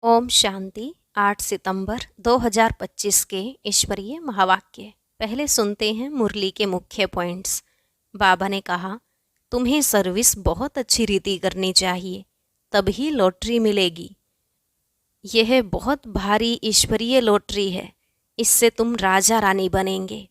ओम शांति। 8 सितंबर 2025 के ईश्वरीय महावाक्य। पहले सुनते हैं मुरली के मुख्य पॉइंट्स। बाबा ने कहा, तुम्हें सर्विस बहुत अच्छी रीति करनी चाहिए, तभी लॉटरी मिलेगी। यह बहुत भारी ईश्वरीय लॉटरी है, इससे तुम राजा रानी बनेंगे।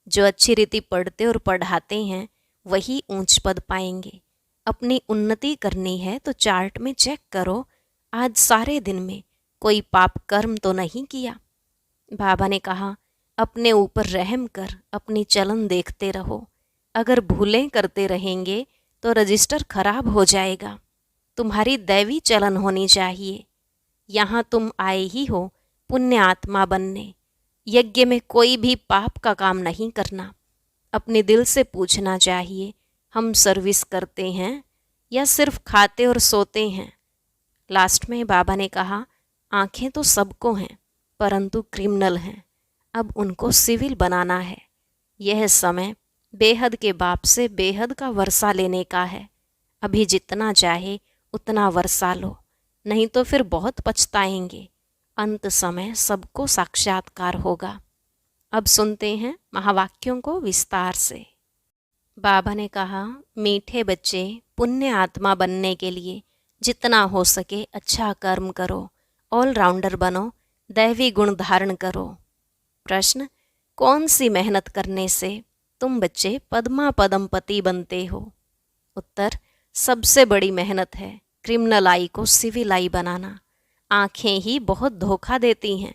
जो अच्छी रीति पढ़ते और पढ़ाते हैं वही ऊंच पद पाएंगे। अपनी उन्नति करनी है तो चार्ट में चेक करो, आज सारे दिन में कोई पाप कर्म तो नहीं किया। बाबा ने कहा, अपने ऊपर रहम कर अपनी चलन देखते रहो। अगर भूलें करते रहेंगे तो रजिस्टर खराब हो जाएगा। तुम्हारी दैवी चलन होनी चाहिए। यहाँ तुम आए ही हो पुण्य आत्मा बनने। यज्ञ में कोई भी पाप का काम नहीं करना। अपने दिल से पूछना चाहिए, हम सर्विस करते हैं या सिर्फ खाते और सोते हैं। लास्ट में बाबा ने कहा, आंखें तो सबको हैं परंतु क्रिमिनल हैं, अब उनको सिविल बनाना है। यह समय बेहद के बाप से बेहद का वर्षा लेने का है। अभी जितना चाहे उतना वर्षा लो, नहीं तो फिर बहुत पछताएंगे। अंत समय सबको साक्षात्कार होगा। अब सुनते हैं महावाक्यों को विस्तार से। बाबा ने कहा, मीठे बच्चे, पुण्य आत्मा बनने के लिए जितना हो सके अच्छा कर्म करो, ऑलराउंडर बनो, दैवी गुण धारण करो। प्रश्न, कौन सी मेहनत करने से तुम बच्चे पद्मा पदमपति बनते हो? उत्तर, सबसे बड़ी मेहनत है क्रिमिनल आई को सिविल आई बनाना। आंखें ही बहुत धोखा देती हैं।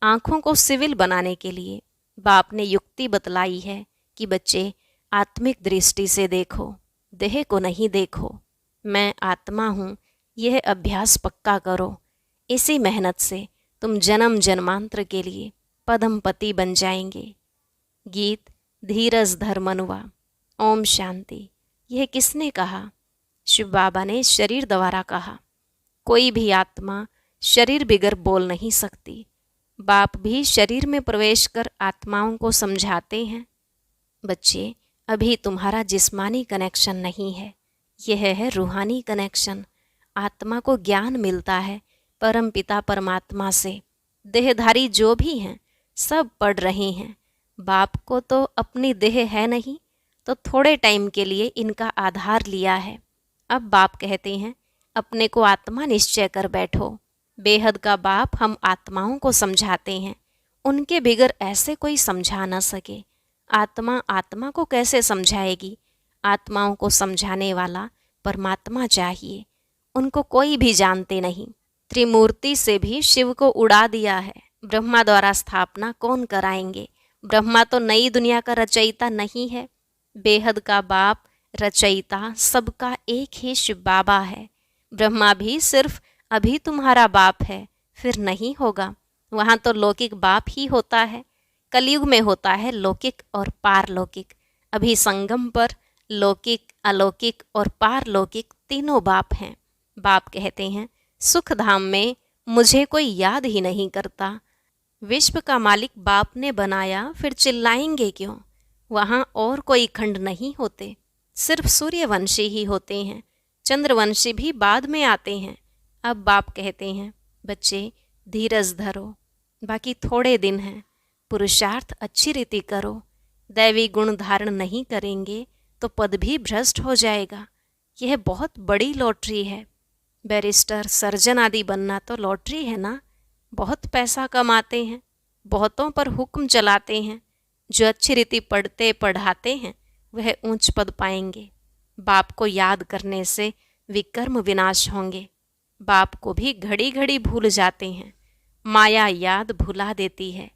आंखों को सिविल बनाने के लिए बाप ने युक्ति बतलाई है कि बच्चे आत्मिक दृष्टि से देखो, देह को नहीं देखो। मैं आत्मा हूँ, यह अभ्यास पक्का करो। इसी मेहनत से तुम जन्म जन्मांतर के लिए पद्मपति बन जाएंगे। गीत धीरज धर मनुआ। ओम शांति। यह किसने कहा? शिव बाबा ने शरीर द्वारा कहा। कोई भी आत्मा शरीर बिगर बोल नहीं सकती। बाप भी शरीर में प्रवेश कर आत्माओं को समझाते हैं। बच्चे, अभी तुम्हारा जिस्मानी कनेक्शन नहीं है, यह है रूहानी कनेक्शन। आत्मा को ज्ञान मिलता है परम पिता परमात्मा से। देहधारी जो भी हैं सब पढ़ रहे हैं। बाप को तो अपनी देह है नहीं, तो थोड़े टाइम के लिए इनका आधार लिया है। अब बाप कहते हैं, अपने को आत्मा निश्चय कर बैठो। बेहद का बाप हम आत्माओं को समझाते हैं, उनके बिगर ऐसे कोई समझा न सके। आत्मा आत्मा को कैसे समझाएगी? आत्माओं को समझाने वाला परमात्मा चाहिए। उनको कोई भी जानते नहीं। त्रिमूर्ति से भी शिव को उड़ा दिया है। ब्रह्मा द्वारा स्थापना कौन कराएंगे? ब्रह्मा तो नई दुनिया का रचयिता नहीं है। बेहद का बाप रचयिता सबका एक ही शिव बाबा है। ब्रह्मा भी सिर्फ अभी तुम्हारा बाप है, फिर नहीं होगा। वहाँ तो लौकिक बाप ही होता है। कलयुग में होता है लौकिक और पारलौकिक। अभी संगम पर लौकिक, अलौकिक और पारलौकिक तीनों बाप हैं। बाप कहते हैं, सुख धाम में मुझे कोई याद ही नहीं करता। विश्व का मालिक बाप ने बनाया, फिर चिल्लाएंगे क्यों? वहाँ और कोई खंड नहीं होते, सिर्फ सूर्यवंशी ही होते हैं। चंद्रवंशी भी बाद में आते हैं। अब बाप कहते हैं, बच्चे धीरज धरो, बाकी थोड़े दिन हैं। पुरुषार्थ अच्छी रीति करो। दैवी गुण धारण नहीं करेंगे तो पद भी भ्रष्ट हो जाएगा। यह बहुत बड़ी लॉटरी है। बैरिस्टर, सर्जन आदि बनना तो लॉटरी है ना। बहुत पैसा कमाते हैं, बहुतों पर हुक्म चलाते हैं। जो अच्छी रीति पढ़ते पढ़ाते हैं वह ऊंच पद पाएंगे। बाप को याद करने से विकर्म विनाश होंगे। बाप को भी घड़ी घड़ी भूल जाते हैं। माया याद भुला देती है,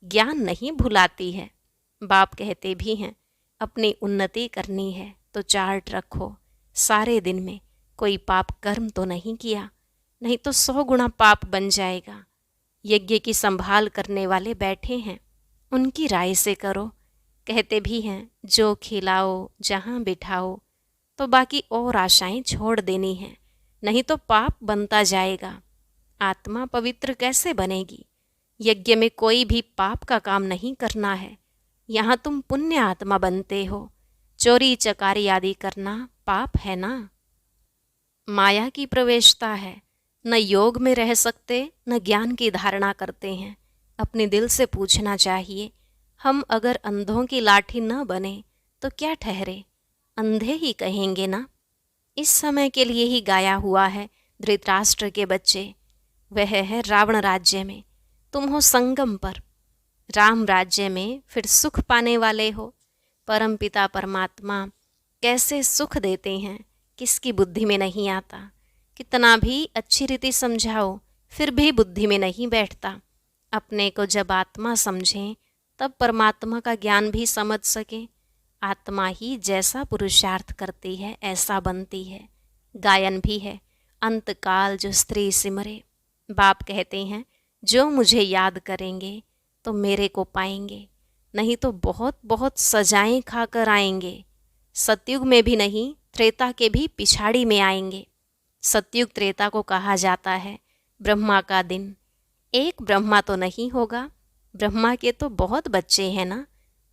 ज्ञान नहीं भुलाती है। बाप कहते भी हैं, अपनी उन्नति करनी है तो चार्ट रखो। सारे दिन में कोई पाप कर्म तो नहीं किया, नहीं तो 100 गुना पाप बन जाएगा। यज्ञ की संभाल करने वाले बैठे हैं, उनकी राय से करो। कहते भी हैं, जो खिलाओ जहाँ बिठाओ, तो बाकी और आशाएं छोड़ देनी हैं, नहीं तो पाप बनता जाएगा। आत्मा पवित्र कैसे बनेगी? यज्ञ में कोई भी पाप का काम नहीं करना है। यहाँ तुम पुण्य आत्मा बनते हो। चोरी चकारी आदि करना पाप है ना। माया की प्रवेशता है, न योग में रह सकते न ज्ञान की धारणा करते हैं। अपने दिल से पूछना चाहिए, हम अगर अंधों की लाठी न बने तो क्या ठहरे? अंधे ही कहेंगे ना। इस समय के लिए ही गाया हुआ है धृतराष्ट्र के बच्चे। वह है रावण राज्य में, तुम हो संगम पर। राम राज्य में फिर सुख पाने वाले हो। परमपिता परमात्मा कैसे सुख देते हैं किसकी बुद्धि में नहीं आता। कितना भी अच्छी रीति समझाओ फिर भी बुद्धि में नहीं बैठता। अपने को जब आत्मा समझें तब परमात्मा का ज्ञान भी समझ सकें। आत्मा ही जैसा पुरुषार्थ करती है ऐसा बनती है। गायन भी है, अंतकाल जो स्त्री सिमरे। बाप कहते हैं, जो मुझे याद करेंगे तो मेरे को पाएंगे, नहीं तो बहुत बहुत सजाएं खाकर आएंगे। सतयुग में भी नहीं, त्रेता के भी पिछाड़ी में आएंगे। सतयुग त्रेता को कहा जाता है ब्रह्मा का दिन। एक ब्रह्मा तो नहीं होगा, ब्रह्मा के तो बहुत बच्चे हैं ना।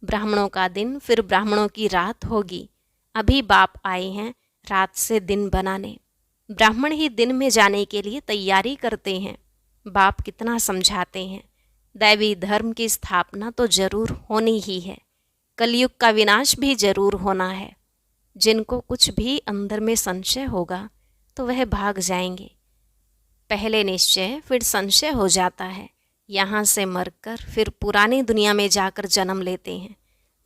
ब्राह्मणों का दिन फिर ब्राह्मणों की रात होगी। अभी बाप आए हैं रात से दिन बनाने। ब्राह्मण ही दिन में जाने के लिए तैयारी करते हैं। बाप कितना समझाते हैं, दैवी धर्म की स्थापना तो जरूर होनी ही है। कलयुग का विनाश भी जरूर होना है। जिनको कुछ भी अंदर में संशय होगा तो वह भाग जाएंगे। पहले निश्चय फिर संशय हो जाता है। यहाँ से मरकर फिर पुरानी दुनिया में जाकर जन्म लेते हैं,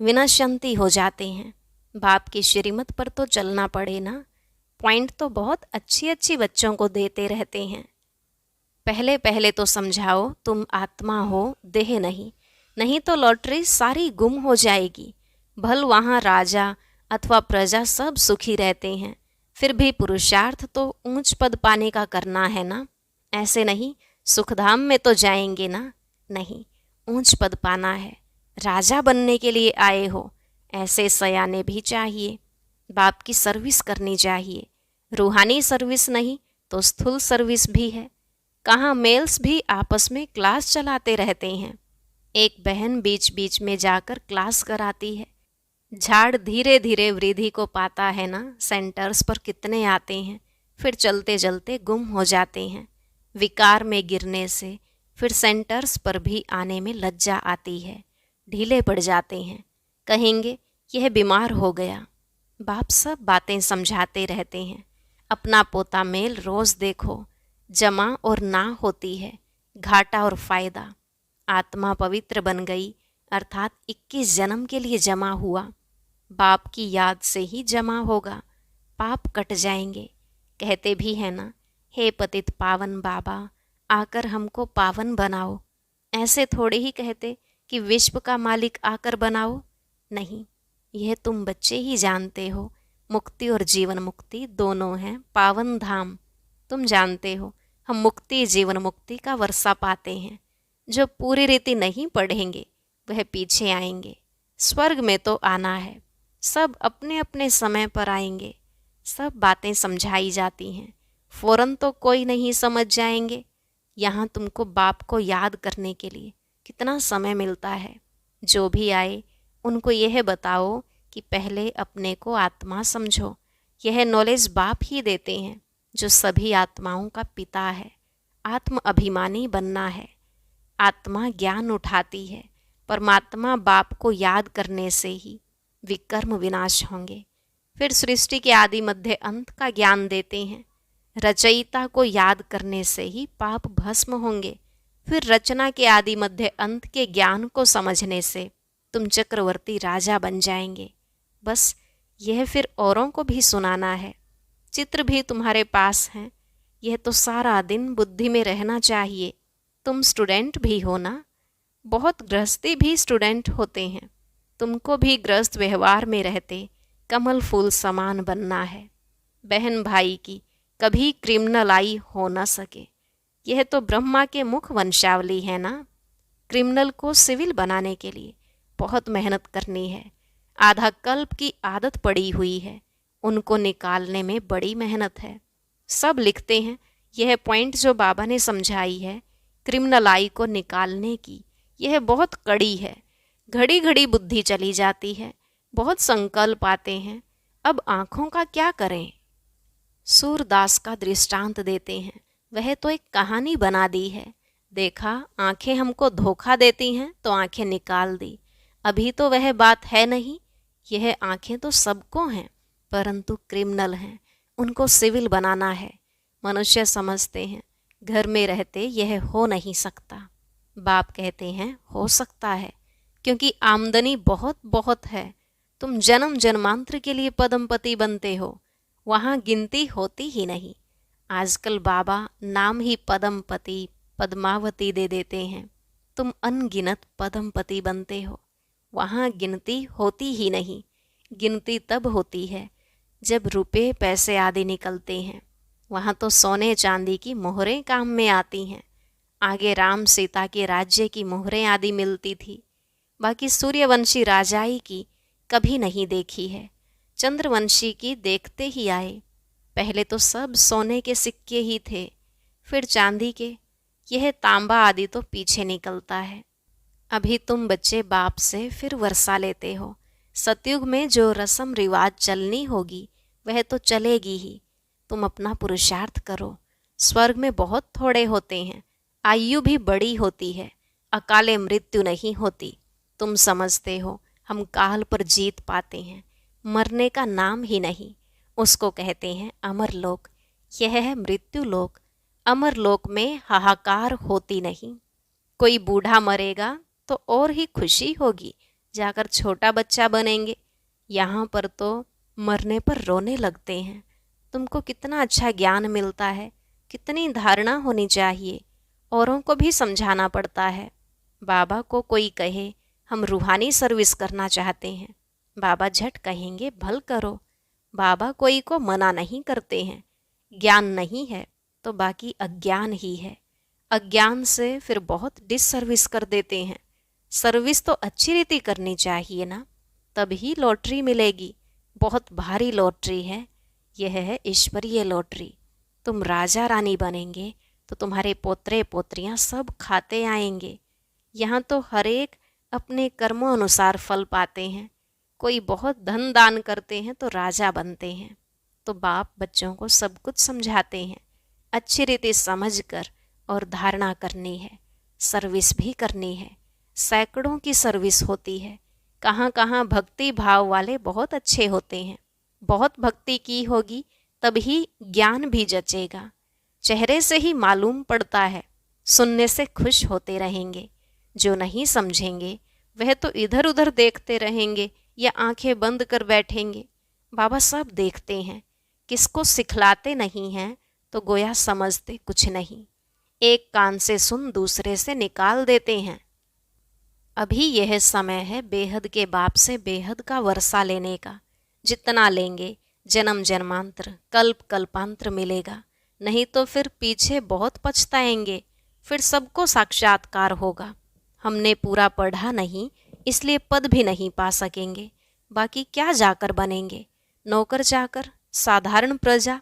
विनश्यंती हो जाते हैं। बाप की श्रीमत पर तो चलना पड़े ना। पॉइंट तो बहुत अच्छी अच्छी बच्चों को देते रहते हैं। पहले पहले तो समझाओ तुम आत्मा हो, देह नहीं, नहीं तो लॉटरी सारी गुम हो जाएगी। भल वहाँ राजा अथवा प्रजा सब सुखी रहते हैं, फिर भी पुरुषार्थ तो ऊंच पद पाने का करना है ना। ऐसे नहीं सुखधाम में तो जाएंगे ना, नहीं, ऊंच पद पाना है। राजा बनने के लिए आए हो, ऐसे सयाने भी चाहिए। बाप की सर्विस करनी चाहिए। रूहानी सर्विस नहीं तो स्थूल सर्विस भी है। कहाँ मेल्स भी आपस में क्लास चलाते रहते हैं। एक बहन बीच बीच में जाकर क्लास कराती है। झाड़ धीरे धीरे वृद्धि को पाता है ना। सेंटर्स पर कितने आते हैं, फिर चलते चलते गुम हो जाते हैं। विकार में गिरने से फिर सेंटर्स पर भी आने में लज्जा आती है, ढीले पड़ जाते हैं। कहेंगे यह बीमार हो गया। बाप सब बातें समझाते रहते हैं। अपना पोता मेल रोज देखो, जमा और ना होती है, घाटा और फायदा। आत्मा पवित्र बन गई अर्थात 21 जन्म के लिए जमा हुआ। बाप की याद से ही जमा होगा, पाप कट जाएंगे। कहते भी है ना, हे पतित पावन बाबा आकर हमको पावन बनाओ। ऐसे थोड़े ही कहते कि विश्व का मालिक आकर बनाओ। नहीं, यह तुम बच्चे ही जानते हो। मुक्ति और जीवन मुक्ति दोनों हैं पावन धाम। तुम जानते हो हम मुक्ति जीवन मुक्ति का वर्षा पाते हैं। जो पूरी रीति नहीं पढ़ेंगे वह पीछे आएंगे। स्वर्ग में तो आना है, सब अपने अपने समय पर आएंगे। सब बातें समझाई जाती हैं, फौरन तो कोई नहीं समझ जाएंगे। यहाँ तुमको बाप को याद करने के लिए कितना समय मिलता है। जो भी आए उनको यह बताओ कि पहले अपने को आत्मा समझो। यह नॉलेज बाप ही देते हैं जो सभी आत्माओं का पिता है। आत्म अभिमानी बनना है। आत्मा ज्ञान उठाती है। परमात्मा बाप को याद करने से ही विकर्म विनाश होंगे। फिर सृष्टि के आदि मध्य अंत का ज्ञान देते हैं। रचयिता को याद करने से ही पाप भस्म होंगे। फिर रचना के आदि मध्य अंत के ज्ञान को समझने से तुम चक्रवर्ती राजा बन जाएंगे। बस यह फिर औरों को भी सुनाना है। चित्र भी तुम्हारे पास हैं, यह तो सारा दिन बुद्धि में रहना चाहिए। तुम स्टूडेंट भी हो ना, बहुत गृहस्थी भी स्टूडेंट होते हैं। तुमको भी गृहस्थ व्यवहार में रहते कमल फूल समान बनना है। बहन भाई की कभी क्रिमिनलाई हो न सके। यह तो ब्रह्मा के मुख वंशावली है ना। क्रिमिनल को सिविल बनाने के लिए बहुत मेहनत करनी है। आधा कल्प की आदत पड़ी हुई है, उनको निकालने में बड़ी मेहनत है। सब लिखते हैं यह पॉइंट जो बाबा ने समझाई है क्रिमिनलाई को निकालने की, यह बहुत कड़ी है। घड़ी घड़ी बुद्धि चली जाती है, बहुत संकल्प आते हैं। अब आँखों का क्या करें? सूरदास का दृष्टांत देते हैं। वह तो एक कहानी बना दी है। देखा, आंखें हमको धोखा देती हैं तो आंखें निकाल दी। अभी तो वह बात है नहीं। यह आंखें तो सबको हैं, परंतु क्रिमिनल हैं, उनको सिविल बनाना है। मनुष्य समझते हैं घर में रहते यह हो नहीं सकता। बाप कहते हैं हो सकता है, क्योंकि आमदनी बहुत बहुत है। तुम जन्म जन्मांतर के लिए पद्मपति बनते हो, वहाँ गिनती होती ही नहीं। आजकल बाबा नाम ही पद्मपति पद्मावती दे देते हैं। तुम अनगिनत पद्मपति बनते हो, वहाँ गिनती होती ही नहीं। गिनती तब होती है जब रुपए पैसे आदि निकलते हैं, वहाँ तो सोने चांदी की मोहरें काम में आती हैं। आगे राम सीता के राज्य की मोहरें आदि मिलती थी, बाकी सूर्यवंशी राजाई की कभी नहीं देखी है। चंद्रवंशी की देखते ही आए। पहले तो सब सोने के सिक्के ही थे, फिर चांदी के। यह तांबा आदि तो पीछे निकलता है। अभी तुम बच्चे बाप से फिर वर्षा लेते हो। सतयुग में जो रस्म रिवाज चलनी होगी वह तो चलेगी ही। तुम अपना पुरुषार्थ करो। स्वर्ग में बहुत थोड़े होते हैं, आयु भी बड़ी होती है, अकाले मृत्यु नहीं होती। तुम समझते हो हम काल पर जीत पाते हैं, मरने का नाम ही नहीं। उसको कहते हैं अमर लोक। यह है मृत्यु लोक। अमर लोक में हाहाकार होती नहीं। कोई बूढ़ा मरेगा तो और ही खुशी होगी, जाकर छोटा बच्चा बनेंगे। यहाँ पर तो मरने पर रोने लगते हैं। तुमको कितना अच्छा ज्ञान मिलता है, कितनी धारणा होनी चाहिए। औरों को भी समझाना पड़ता है। बाबा को कोई कहे हम रूहानी सर्विस करना चाहते हैं, बाबा झट कहेंगे भल करो। बाबा कोई को मना नहीं करते हैं। ज्ञान नहीं है तो बाकी अज्ञान ही है। अज्ञान से फिर बहुत डिससर्विस कर देते हैं। सर्विस तो अच्छी रीति करनी चाहिए ना, तभी लॉटरी मिलेगी। बहुत भारी लॉटरी है, यह है ईश्वरीय लॉटरी। तुम राजा रानी बनेंगे तो तुम्हारे पोतरे पोत्रियां सब खाते आएंगे। यहाँ तो हर एक अपने कर्मों अनुसार फल पाते हैं। कोई बहुत धन दान करते हैं तो राजा बनते हैं। तो बाप बच्चों को सब कुछ समझाते हैं, अच्छी रीति समझ कर और धारणा करनी है। सर्विस भी करनी है। सैकड़ों की सर्विस होती है। कहाँ कहाँ भक्ति भाव वाले बहुत अच्छे होते हैं। बहुत भक्ति की होगी तभी ज्ञान भी जचेगा। चेहरे से ही मालूम पड़ता है। सुनने से खुश होते रहेंगे। जो नहीं समझेंगे वह तो इधर उधर देखते रहेंगे या आंखें बंद कर बैठेंगे। बाबा सब देखते हैं। किसको सिखलाते नहीं हैं तो गोया समझते कुछ नहीं। एक कान से सुन दूसरे से निकाल देते हैं। अभी यह समय है बेहद के बाप से बेहद का वर्षा लेने का। जितना लेंगे जन्म जन्मांतर कल्प कल्पांतर मिलेगा, नहीं तो फिर पीछे बहुत पछताएंगे। फिर सबको साक्षात्कार होगा। हमने पूरा पढ़ा नहीं इसलिए पद भी नहीं पा सकेंगे। बाकी क्या जाकर बनेंगे? नौकर चाकर, साधारण प्रजा।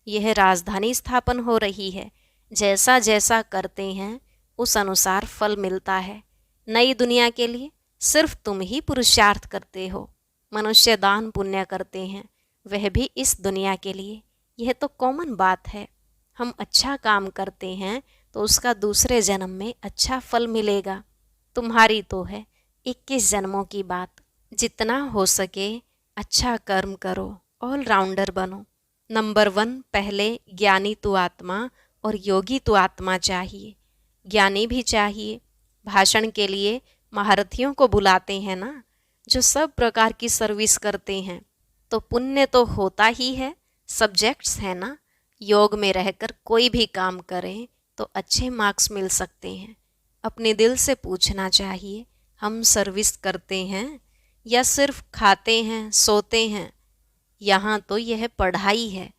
यह राजधानी स्थापन हो रही है। जैसा जैसा करते हैं उस अनुसार फल मिलता है। नई दुनिया के लिए सिर्फ तुम ही पुरुषार्थ करते हो। मनुष्य दान पुण्य करते हैं, वह भी इस दुनिया के लिए। यह तो कॉमन बात है। हम अच्छा काम करते हैं तो उसका दूसरे जन्म में अच्छा फल मिलेगा। तुम्हारी तो है 21 जन्मों की बात। जितना हो सके अच्छा कर्म करो, ऑलराउंडर बनो। नंबर 1 पहले ज्ञानी तो आत्मा और योगी तो आत्मा चाहिए। ज्ञानी भी चाहिए। भाषण के लिए महारथियों को बुलाते हैं ना, जो सब प्रकार की सर्विस करते हैं। तो पुण्य तो होता ही है, सब्जेक्ट्स है ना। योग में रहकर कोई भी काम करें तो अच्छे मार्क्स मिल सकते हैं। अपने दिल से पूछना चाहिए हम सर्विस करते हैं या सिर्फ खाते हैं सोते हैं। यहाँ तो यह पढ़ाई है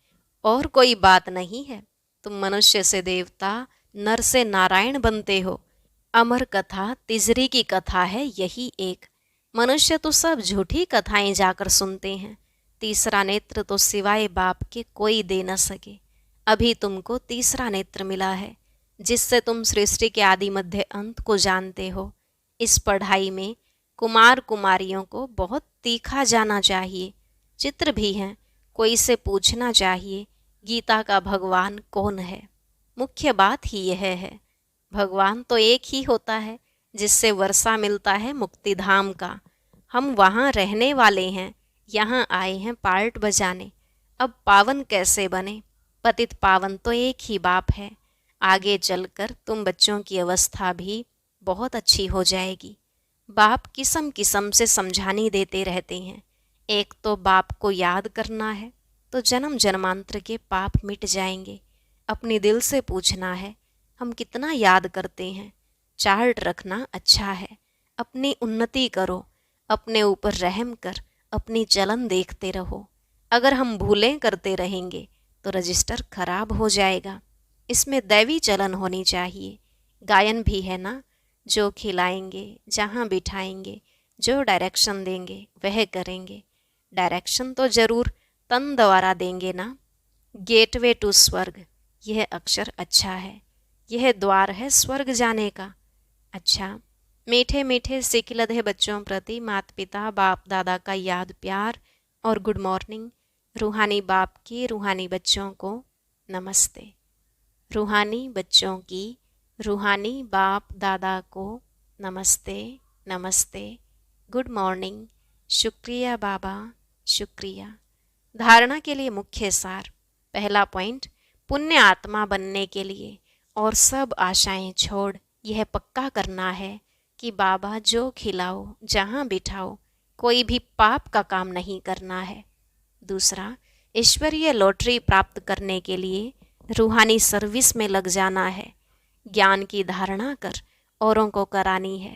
और कोई बात नहीं है। तुम मनुष्य से देवता, नर से नारायण बनते हो। अमर कथा तिजरी की कथा है यही एक। मनुष्य तो सब झूठी कथाएं जाकर सुनते हैं। तीसरा नेत्र तो सिवाय बाप के कोई दे न सके। अभी तुमको तीसरा नेत्र मिला है, जिससे तुम सृष्टि के आदि मध्य अंत को जानते हो। इस पढ़ाई में कुमार कुमारियों को बहुत तीखा जाना चाहिए। चित्र भी हैं, कोई से पूछना चाहिए गीता का भगवान कौन है। मुख्य बात ही यह है, भगवान तो एक ही होता है जिससे वर्षा मिलता है मुक्तिधाम का। हम वहाँ रहने वाले हैं, यहाँ आए हैं पार्ट बजाने। अब पावन कैसे बने? पतित पावन तो एक ही बाप है। आगे चलकर तुम बच्चों की अवस्था भी बहुत अच्छी हो जाएगी। बाप किस्म किस्म से समझानी देते रहते हैं। एक तो बाप को याद करना है तो जन्म जन्मांतर के पाप मिट जाएंगे। अपने दिल से पूछना है, हम कितना याद करते हैं। चार्ट रखना अच्छा है। अपनी उन्नति करो, अपने ऊपर रहम कर अपनी चलन देखते रहो। अगर हम भूलें करते रहेंगे तो रजिस्टर खराब हो जाएगा। इसमें दैवी चलन होनी चाहिए। गायन भी है ना, जो खिलाएंगे, जहाँ बिठाएंगे, जो डायरेक्शन देंगे वह करेंगे। डायरेक्शन तो जरूर तन द्वारा देंगे ना। गेटवे टू स्वर्ग, यह अक्षर अच्छा है। यह द्वार है स्वर्ग जाने का। अच्छा, मीठे मीठे सिख लधे बच्चों प्रति माता पिता बाप दादा का याद प्यार और गुड मॉर्निंग। रूहानी बाप की रूहानी बच्चों को नमस्ते। रूहानी बच्चों की रूहानी बाप दादा को नमस्ते नमस्ते, गुड मॉर्निंग, शुक्रिया बाबा, शुक्रिया। धारणा के लिए मुख्य सार। पहला पॉइंट, पुण्य आत्मा बनने के लिए और सब आशाएं छोड़ यह पक्का करना है कि बाबा जो खिलाओ, जहाँ बिठाओ, कोई भी पाप का काम नहीं करना है। दूसरा, ईश्वरीय लॉटरी प्राप्त करने के लिए रूहानी सर्विस में लग जाना है। ज्ञान की धारणा कर औरों को करानी है।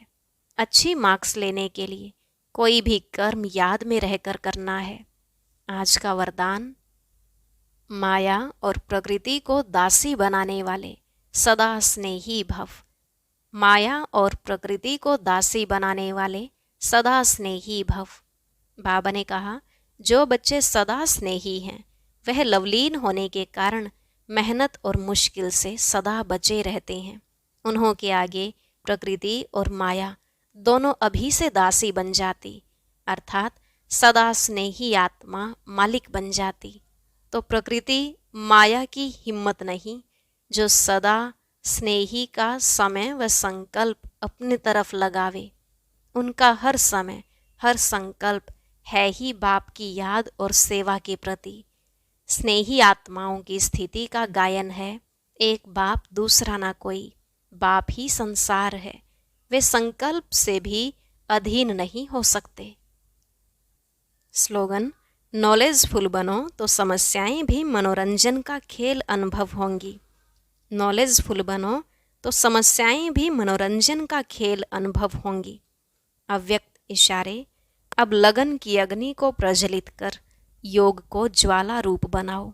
अच्छी मार्क्स लेने के लिए कोई भी कर्म याद में रहकर करना है। आज का वरदान, माया और प्रकृति को दासी बनाने वाले सदा स्नेही भव। माया और प्रकृति को दासी बनाने वाले सदा स्नेही भव। बाबा ने कहा, जो बच्चे सदा स्नेही हैं वह लवलीन होने के कारण मेहनत और मुश्किल से सदा बचे रहते हैं। उन्हों के आगे प्रकृति और माया दोनों अभी से दासी बन जाती, अर्थात सदा स्नेही आत्मा मालिक बन जाती। तो प्रकृति माया की हिम्मत नहीं, जो सदा स्नेही का समय व संकल्प अपनी तरफ लगावे। उनका हर समय हर संकल्प है ही बाप की याद और सेवा के प्रति। स्नेही आत्माओं की स्थिति का गायन है, एक बाप दूसरा ना कोई, बाप ही संसार है। वे संकल्प से भी अधीन नहीं हो सकते। स्लोगन, नॉलेजफुल बनो तो समस्याएं भी मनोरंजन का खेल अनुभव होंगी। नॉलेजफुल बनो तो समस्याएं भी मनोरंजन का खेल अनुभव होंगी। अव्यक्त इशारे, अब लगन की अग्नि को प्रज्वलित कर योग को ज्वाला रूप बनाओ।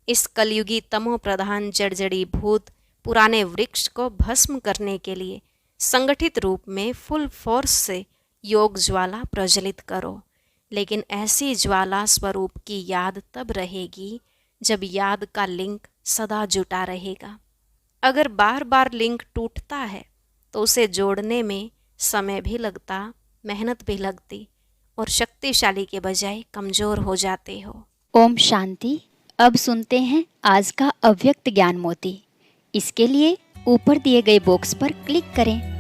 इस कलयुगी तमो प्रधान जड़जड़ी भूत पुराने वृक्ष को भस्म करने के लिए संगठित रूप में फुल फोर्स से योग ज्वाला प्रज्वलित करो। लेकिन ऐसी ज्वाला स्वरूप की याद तब रहेगी जब याद का लिंक सदा जुटा रहेगा। अगर बार बार लिंक टूटता है तो उसे जोड़ने में समय भी लगता, मेहनत भी लगती और शक्तिशाली के बजाय कमजोर हो जाते हो। ओम शांति। अब सुनते हैं आज का अव्यक्त ज्ञान मोती। इसके लिए ऊपर दिए गए बॉक्स पर क्लिक करें।